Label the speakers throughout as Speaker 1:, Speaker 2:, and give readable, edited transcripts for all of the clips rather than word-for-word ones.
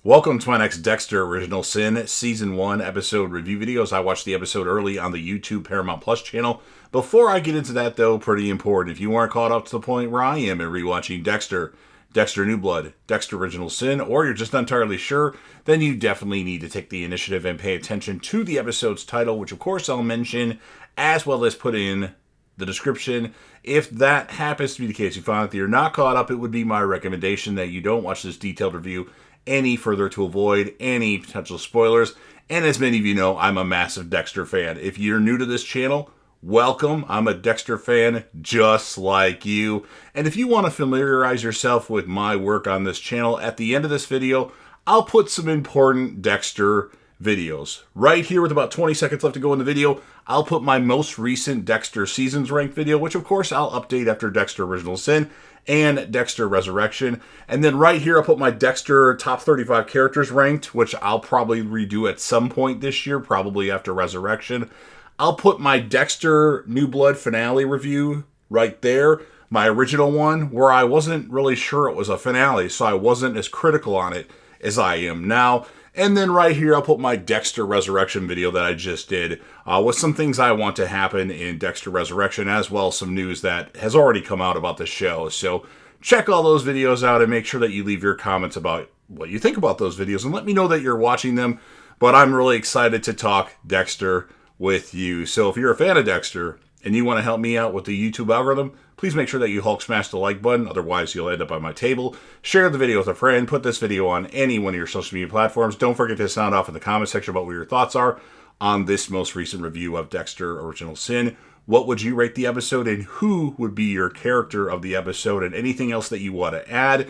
Speaker 1: Welcome to my next Dexter Original Sin Season 1 episode review videos. I watched the episode early on the YouTube Paramount Plus channel. Before I get into that, though, pretty important. If you aren't caught up to the point where I am in rewatching Dexter, Dexter New Blood, Dexter Original Sin, or you're just not entirely sure, then you definitely need to take the initiative and pay attention to the episode's title, which of course I'll mention, as well as put in the description. If that happens to be the case, you find that you're not caught up, it would be my recommendation that you don't watch this detailed review any further to avoid any potential spoilers. And as many of you know, I'm a massive Dexter fan. If you're new to this channel, welcome. I'm a Dexter fan just like you. And if you want to familiarize yourself with my work on this channel, at the end of this video, I'll put some important Dexter videos. Right here with about 20 seconds left to go in the video, I'll put my most recent Dexter Seasons ranked video, which of course I'll update after Dexter Original Sin and Dexter Resurrection. And then right here, I'll put my Dexter top 35 characters ranked, which I'll probably redo at some point this year, probably after Resurrection. I'll put my Dexter New Blood finale review right there, my original one, where I wasn't really sure it was a finale, so I wasn't as critical on it as I am now. And then right here, I'll put my Dexter Resurrection video that I just did with some things I want to happen in Dexter Resurrection, as well as some news that has already come out about the show. So check all those videos out and make sure that you leave your comments about what you think about those videos and let me know that you're watching them. But I'm really excited to talk Dexter with you. So if you're a fan of Dexter and you want to help me out with the YouTube algorithm, please make sure that you Hulk smash the like button, otherwise you'll end up on my table. Share the video with a friend, put this video on any one of your social media platforms. Don't forget to sound off in the comment section about what your thoughts are on this most recent review of Dexter Original Sin. What would you rate the episode, and who would be your character of the episode, and anything else that you want to add.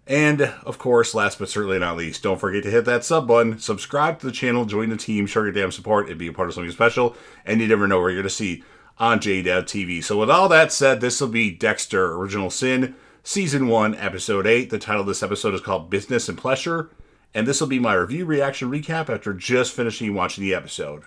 Speaker 1: And, of course, last but certainly not least, don't forget to hit that sub button, subscribe to the channel, join the team, show your damn support, and be a part of something special, and you never know where you're going to see on JDev TV. So with all that said, this will be Dexter Original Sin, Season 1, Episode 8. The title of this episode is called Business and Pleasure, and this will be my review reaction recap after just finishing watching the episode.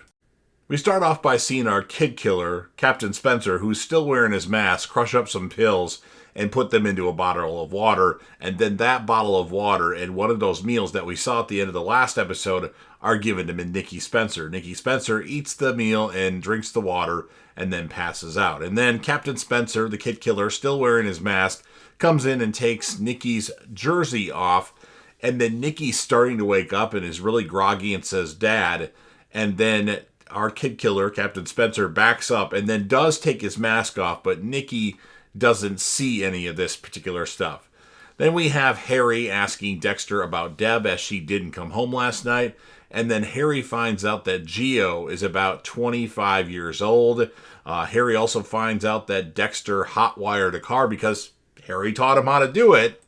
Speaker 1: We start off by seeing our kid killer, Captain Spencer, who's still wearing his mask, crush up some pills and put them into a bottle of water, and then that bottle of water and one of those meals that we saw at the end of the last episode are given to Nikki Spencer. Nikki Spencer eats the meal and drinks the water and then passes out. And then Captain Spencer, the kid killer, still wearing his mask, comes in and takes Nikki's jersey off, and then Nikki's starting to wake up and is really groggy and says, "Dad," and then our kid killer, Captain Spencer, backs up and then does take his mask off, but Nikki doesn't see any of this particular stuff. Then we have Harry asking Dexter about Deb as she didn't come home last night. And then Harry finds out that Gio is about 25 years old. Harry also finds out that Dexter hotwired a car because Harry taught him how to do it.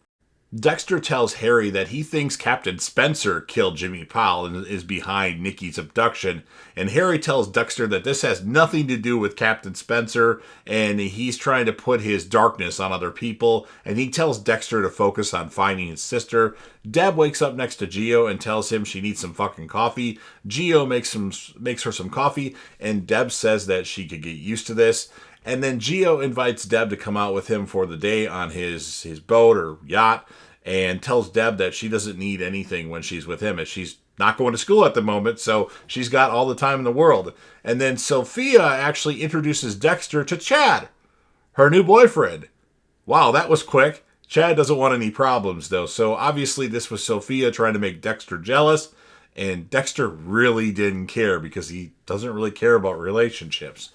Speaker 1: Dexter tells Harry that he thinks Captain Spencer killed Jimmy Powell and is behind Nikki's abduction. And Harry tells Dexter that this has nothing to do with Captain Spencer and he's trying to put his darkness on other people. And he tells Dexter to focus on finding his sister. Deb wakes up next to Gio and tells him she needs some fucking coffee. Gio makes her some coffee, and Deb says that she could get used to this. And then Gio invites Deb to come out with him for the day on his boat or yacht, and tells Deb that she doesn't need anything when she's with him, as she's not going to school at the moment, so she's got all the time in the world. And then Sophia actually introduces Dexter to Chad, her new boyfriend. Wow, that was quick. Chad doesn't want any problems, though, so obviously this was Sophia trying to make Dexter jealous, and Dexter really didn't care because he doesn't really care about relationships.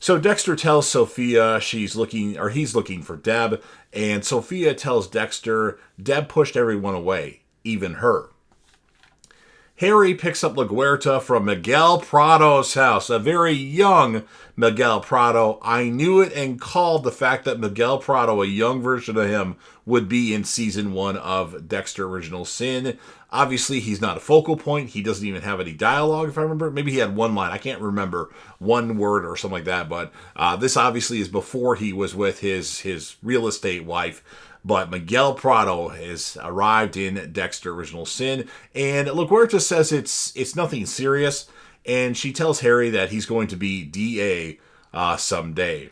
Speaker 1: So Dexter tells Sophia he's looking for Deb, and Sophia tells Dexter Deb pushed everyone away, even her. Harry picks up LaGuerta from Miguel Prado's house, a very young Miguel Prado. I knew it and called the fact that Miguel Prado, a young version of him, would be in Season 1 of Dexter Original Sin. Obviously, he's not a focal point. He doesn't even have any dialogue, if I remember. Maybe he had one line. I can't remember, one word or something like that. But this obviously is before he was with his real estate wife. But Miguel Prado has arrived in Dexter Original Sin, and LaGuerta says it's nothing serious, and she tells Harry that he's going to be DA someday.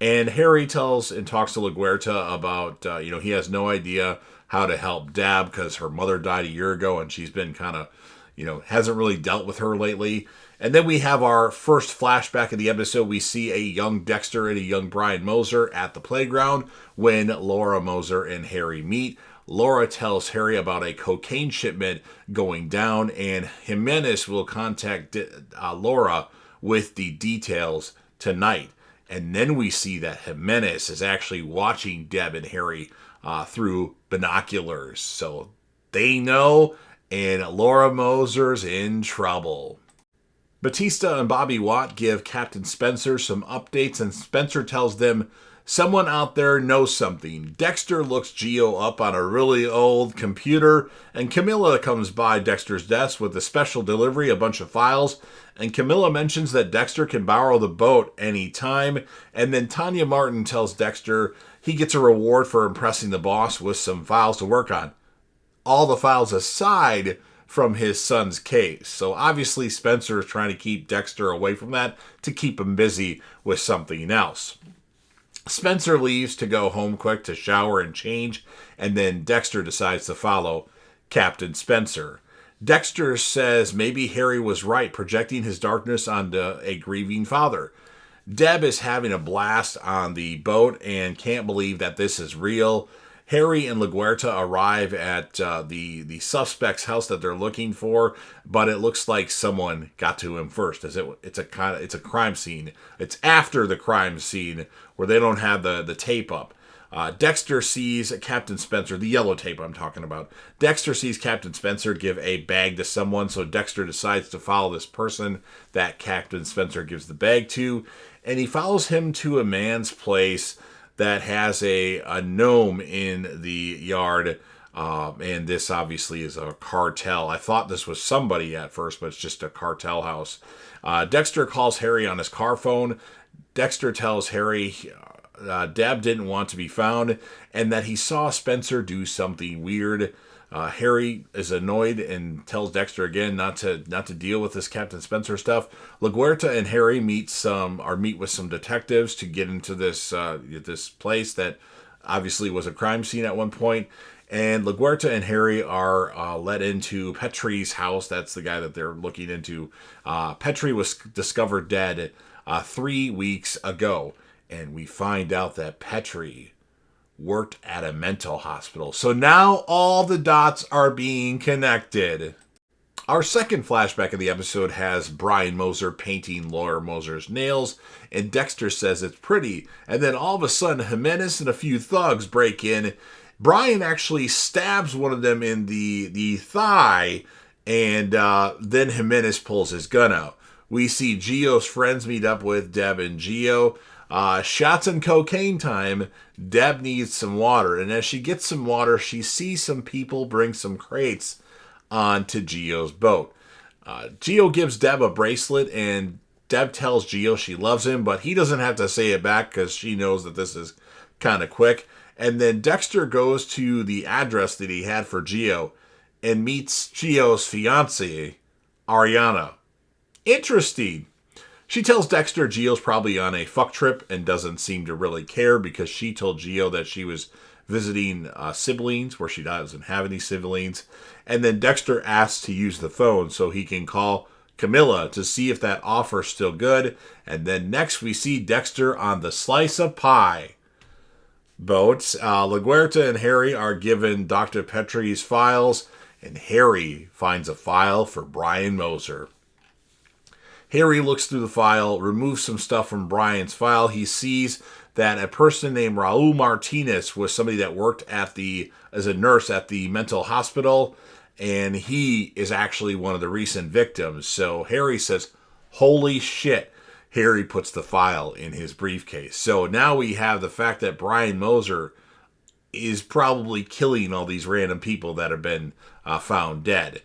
Speaker 1: And Harry tells and talks to LaGuerta about, he has no idea how to help Deb because her mother died a year ago and she's been kind of, hasn't really dealt with her lately. And then we have our first flashback of the episode. We see a young Dexter and a young Brian Moser at the playground when Laura Moser and Harry meet. Laura tells Harry about a cocaine shipment going down, and Jimenez will contact Laura with the details tonight. And then we see that Jimenez is actually watching Deb and Harry through binoculars. So they know, and Laura Moser's in trouble. Batista and Bobby Watt give Captain Spencer some updates, and Spencer tells them someone out there knows something. Dexter looks Gio up on a really old computer, and Camilla comes by Dexter's desk with a special delivery, a bunch of files, and Camilla mentions that Dexter can borrow the boat anytime, and then Tanya Martin tells Dexter he gets a reward for impressing the boss with some files to work on. All the files aside from his son's case. So obviously Spencer is trying to keep Dexter away from that to keep him busy with something else. Spencer leaves to go home quick to shower and change, and then Dexter decides to follow Captain Spencer. Dexter says maybe Harry was right, projecting his darkness onto a grieving father. Deb is having a blast on the boat and can't believe that this is real. Harry and LaGuerta arrive at the suspect's house that they're looking for, but it looks like someone got to him first. It's a crime scene. It's after the crime scene where they don't have the tape up. Dexter sees Captain Spencer, the yellow tape I'm talking about. Dexter sees Captain Spencer give a bag to someone, so Dexter decides to follow this person that Captain Spencer gives the bag to, and he follows him to a man's place that has a gnome in the yard, and this obviously is a cartel. I thought this was somebody at first, but it's just a cartel house. Dexter calls Harry on his car phone. Dexter tells Harry Deb didn't want to be found, and that he saw Spencer do something weird. Harry is annoyed and tells Dexter again not to deal with this Captain Spencer stuff. LaGuerta and Harry meet with some detectives to get into this place that obviously was a crime scene at one point. And LaGuerta and Harry are led into Petrie's house. That's the guy that they're looking into. Petrie was discovered dead 3 weeks ago, and we find out that Petrie worked at a mental hospital. So now all the dots are being connected. Our second flashback of the episode has Brian Moser painting Laura Moser's nails, and Dexter says it's pretty. And then all of a sudden, Jimenez and a few thugs break in. Brian actually stabs one of them in the thigh, and then Jimenez pulls his gun out. We see Gio's friends meet up with Deb and Gio. Shots and cocaine time. Deb needs some water, and as she gets some water, she sees some people bring some crates onto Gio's boat. Gio gives Deb a bracelet, and Deb tells Gio she loves him, but he doesn't have to say it back because she knows that this is kind of quick. And then Dexter goes to the address that he had for Gio and meets Gio's fiancée, Ariana. Interesting. She tells Dexter Gio's probably on a fuck trip and doesn't seem to really care because she told Gio that she was visiting siblings where she doesn't have any siblings. And then Dexter asks to use the phone so he can call Camilla to see if that offer's still good. And then next we see Dexter on the slice of pie boat. LaGuerta and Harry are given Dr. Petrie's files, and Harry finds a file for Brian Moser. Harry looks through the file, removes some stuff from Brian's file. He sees that a person named Raul Martinez was somebody that worked as a nurse at the mental hospital, and he is actually one of the recent victims. So Harry says, holy shit. Harry puts the file in his briefcase. So now we have the fact that Brian Moser is probably killing all these random people that have been found dead.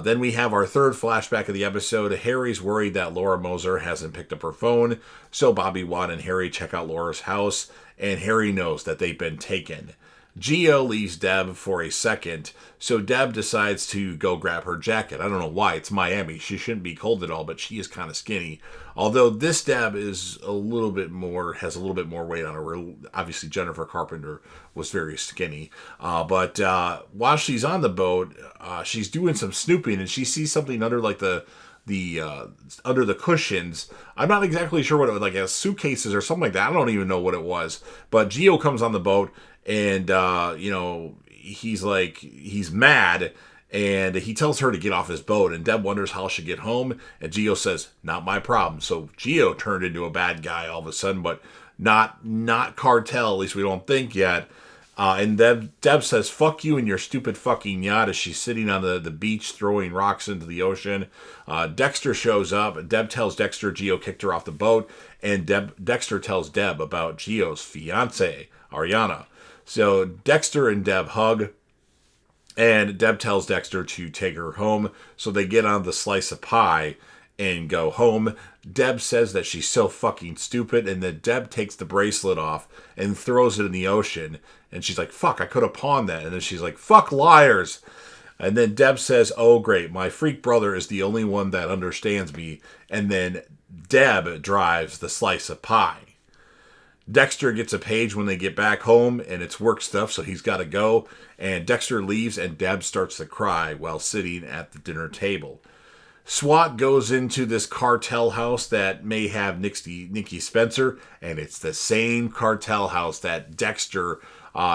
Speaker 1: Then we have our third flashback of the episode. Harry's worried that Laura Moser hasn't picked up her phone, so Bobby Watt and Harry check out Laura's house, and Harry knows that they've been taken. Geo leaves Deb for a second, so Deb decides to go grab her jacket. I don't know why. It's Miami. She shouldn't be cold at all, but she is kind of skinny. Although this Deb is has a little bit more weight on her. Obviously, Jennifer Carpenter was very skinny. But while she's on the boat, she's doing some snooping, and she sees something under like the under the cushions. I'm not exactly sure what it was, like a suitcases or something like that. I don't even know what it was. But Geo comes on the boat, and he's mad, and he tells her to get off his boat, and Deb wonders how she'll get home, and Geo says, not my problem. So Geo turned into a bad guy all of a sudden, but not cartel, at least we don't think yet. And Deb says, fuck you and your stupid fucking yacht, as she's sitting on the beach throwing rocks into the ocean. Dexter shows up. Deb tells Dexter Geo kicked her off the boat, and Dexter tells Deb about Geo's fiance, Ariana. So Dexter and Deb hug, and Deb tells Dexter to take her home. So they get on the slice of pie and go home. Deb says that she's so fucking stupid, and then Deb takes the bracelet off and throws it in the ocean. And she's like, fuck, I could have pawned that. And then she's like, fuck liars. And then Deb says, oh, great, my freak brother is the only one that understands me. And then Deb drives the slice of pie. Dexter gets a page when they get back home, and it's work stuff, so he's got to go. And Dexter leaves, and Deb starts to cry while sitting at the dinner table. SWAT goes into this cartel house that may have Nikki Spencer, and it's the same cartel house that Dexter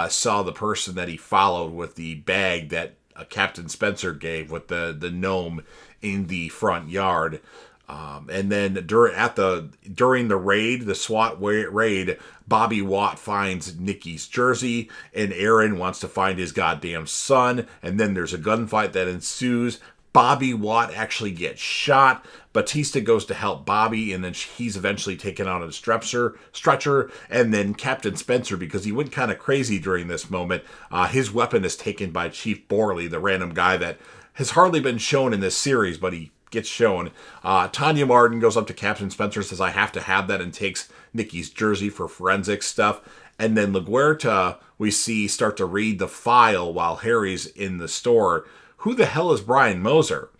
Speaker 1: saw the person that he followed with the bag that Captain Spencer gave with the gnome in the front yard. And then during the raid, the SWAT raid, Bobby Watt finds Nikki's jersey, and Aaron wants to find his goddamn son. And then there's a gunfight that ensues. Bobby Watt actually gets shot. Batista goes to help Bobby, and then he's eventually taken out on a stretcher. And then Captain Spencer, because he went kind of crazy during this moment, his weapon is taken by Chief Borley, the random guy that has hardly been shown in this series, but he gets shown. Tanya Martin goes up to Captain Spencer, says, I have to have that, and takes Nikki's jersey for forensic stuff. And then LaGuerta, we see, start to read the file while Harry's in the store. Who the hell is Brian Moser?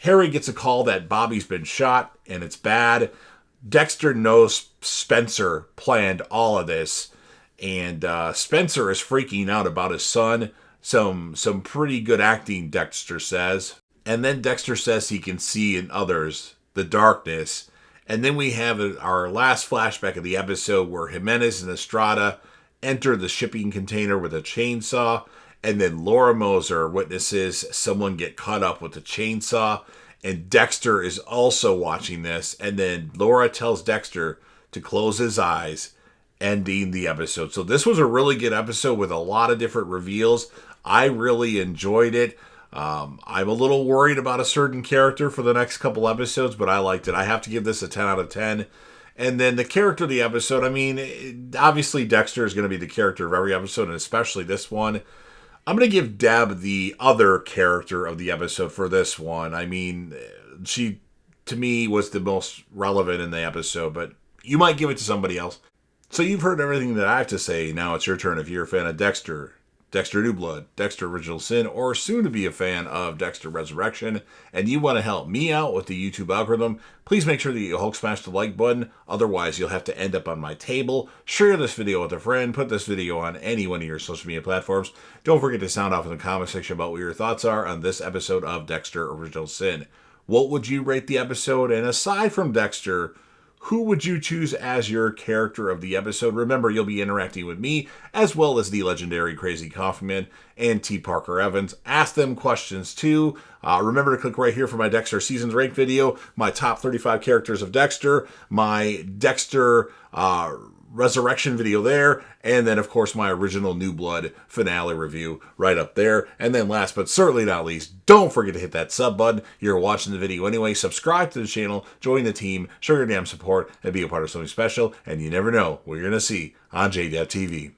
Speaker 1: Harry gets a call that Bobby's been shot, and it's bad. Dexter knows Spencer planned all of this, and Spencer is freaking out about his son. Some pretty good acting, Dexter says. And then Dexter says he can see in others the darkness. And then we have our last flashback of the episode where Jimenez and Estrada enter the shipping container with a chainsaw. And then Laura Moser witnesses someone get cut up with a chainsaw. And Dexter is also watching this. And then Laura tells Dexter to close his eyes, ending the episode. So this was a really good episode with a lot of different reveals. I really enjoyed it. I'm a little worried about a certain character for the next couple episodes, but I liked it. I have to give this a 10 out of 10. And then the character of the episode, I mean, obviously Dexter is going to be the character of every episode, and especially this one. I'm going to give Deb the other character of the episode for this one. I mean, she, to me, was the most relevant in the episode, but you might give it to somebody else. So you've heard everything that I have to say. Now it's your turn. If you're a fan of Dexter, Dexter New Blood, Dexter Original Sin, or soon to be a fan of Dexter Resurrection, and you want to help me out with the YouTube algorithm, please make sure that you Hulk smash the like button. Otherwise, you'll have to end up on my table. Share this video with a friend. Put this video on any one of your social media platforms. Don't forget to sound off in the comment section about what your thoughts are on this episode of Dexter Original Sin. What would you rate the episode? And aside from Dexter, who would you choose as your character of the episode? Remember, you'll be interacting with me, as well as the legendary Crazy Coffee Man and T. Parker Evans. Ask them questions, too. Remember to click right here for my Dexter Seasons Rank video, my top 35 characters of Dexter, my Dexter Resurrection video there, and then, of course, my original New Blood finale review right up there. And then last but certainly not least, don't forget to hit that sub button. You're watching the video anyway. Subscribe to the channel, join the team, show your damn support, and be a part of something special. And you never know what you're going to see on JDev TV.